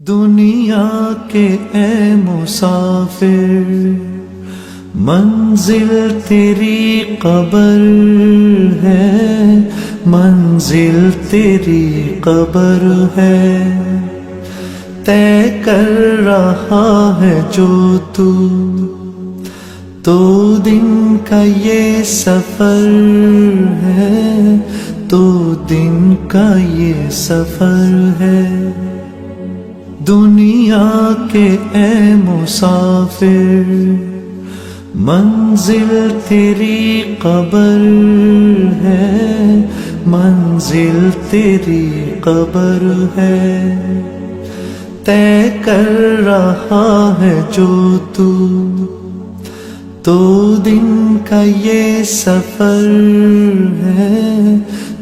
دنیا کے اے مسافر، منزل تیری قبر ہے، منزل تیری قبر ہے، طے کر رہا ہے جو تو دن کا یہ سفر ہے، تو دن کا یہ سفر ہے۔ دنیا کے اے مسافر، منزل تیری قبر ہے، منزل تیری قبر ہے، طے کر رہا ہے جو تو دن کا یہ سفر ہے،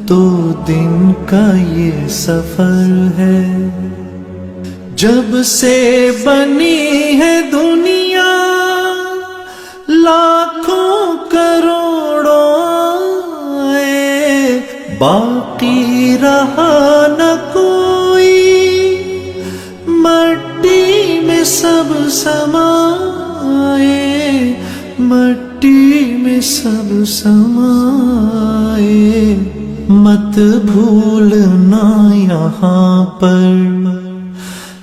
تو دن کا یہ سفر ہے۔ جب سے بنی ہے دنیا لاکھوں کروڑوں آئے، باقی رہا نہ کوئی، مٹی میں سب سمائے، مٹی میں سب سمائے۔ مت بھولنا یہاں پر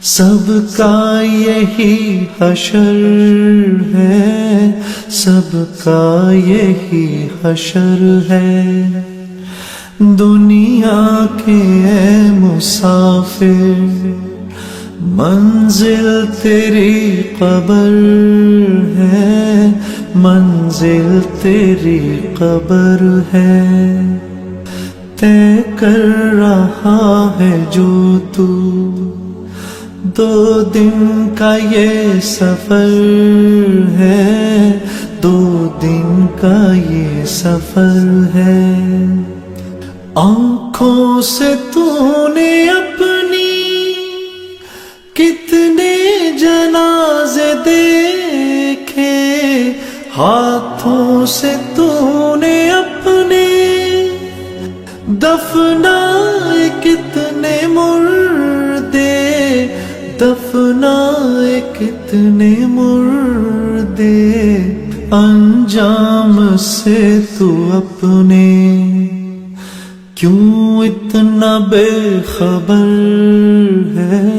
سب کا یہی حشر ہے، سب کا یہی حشر ہے۔ دنیا کے اے مسافر، منزل تیری قبر ہے، منزل تیری قبر ہے، طے کر رہا ہے جو دو دن کا یہ سفر ہے، دو دن کا یہ سفر ہے۔ آنکھوں سے تو نے اپنی کتنے جنازے دیکھے، ہاتھوں سے تو نے اپنے دفنائے کتنے مردے، دفنائے کتنے مردے۔ انجام سے تو اپنے کیوں اتنا بے خبر ہے،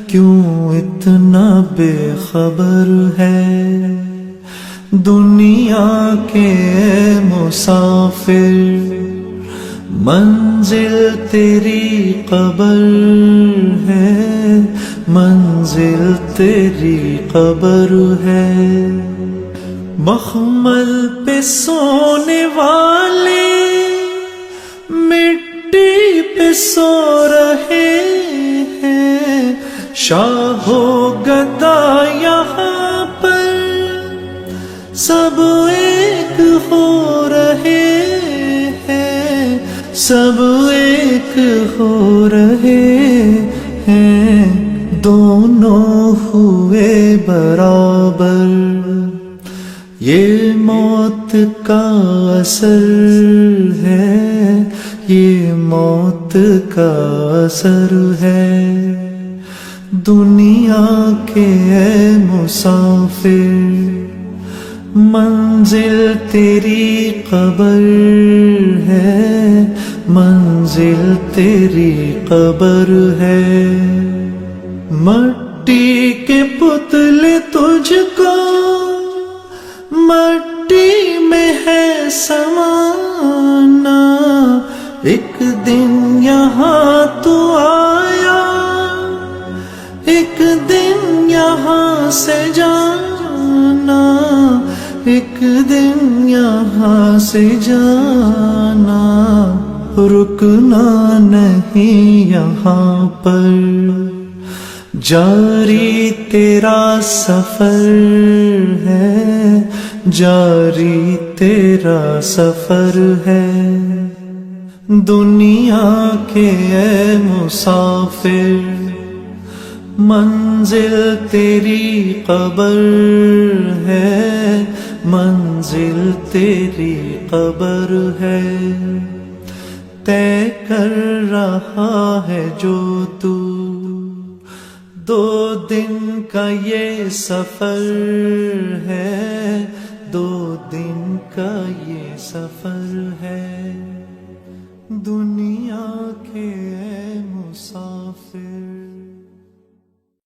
کیوں اتنا بے خبر ہے۔ دنیا کے مسافر، منزل تیری قبر ہے، منزل تیری قبر ہے۔ مخمل پہ سونے والے مٹی پہ سو رہے ہیں، شاہ و گدا یہاں پر سب ایک ہو رہے ہیں، سب ایک ہو رہے ہیں۔ دونوں ہوئے برابر، یہ موت کا اثر ہے، یہ موت کا اثر ہے۔ دنیا کے اے مسافر، منزل تیری قبر ہے، منزل تیری قبر ہے۔ مٹی کے پتلے تجھ کو مٹی میں ہے سمانا، ایک دن یہاں تو آیا، ایک دن یہاں سے جانا، ایک دن یہاں سے جانا۔ رکنا نہیں یہاں پر، جاری تیرا سفر ہے، جاری تیرا سفر ہے۔ دنیا کے اے مسافر، منزل تیری قبر ہے، منزل تیری قبر ہے، طے کر رہا ہے جو دو دن کا یہ سفر ہے، دو دن کا یہ سفر ہے، دنیا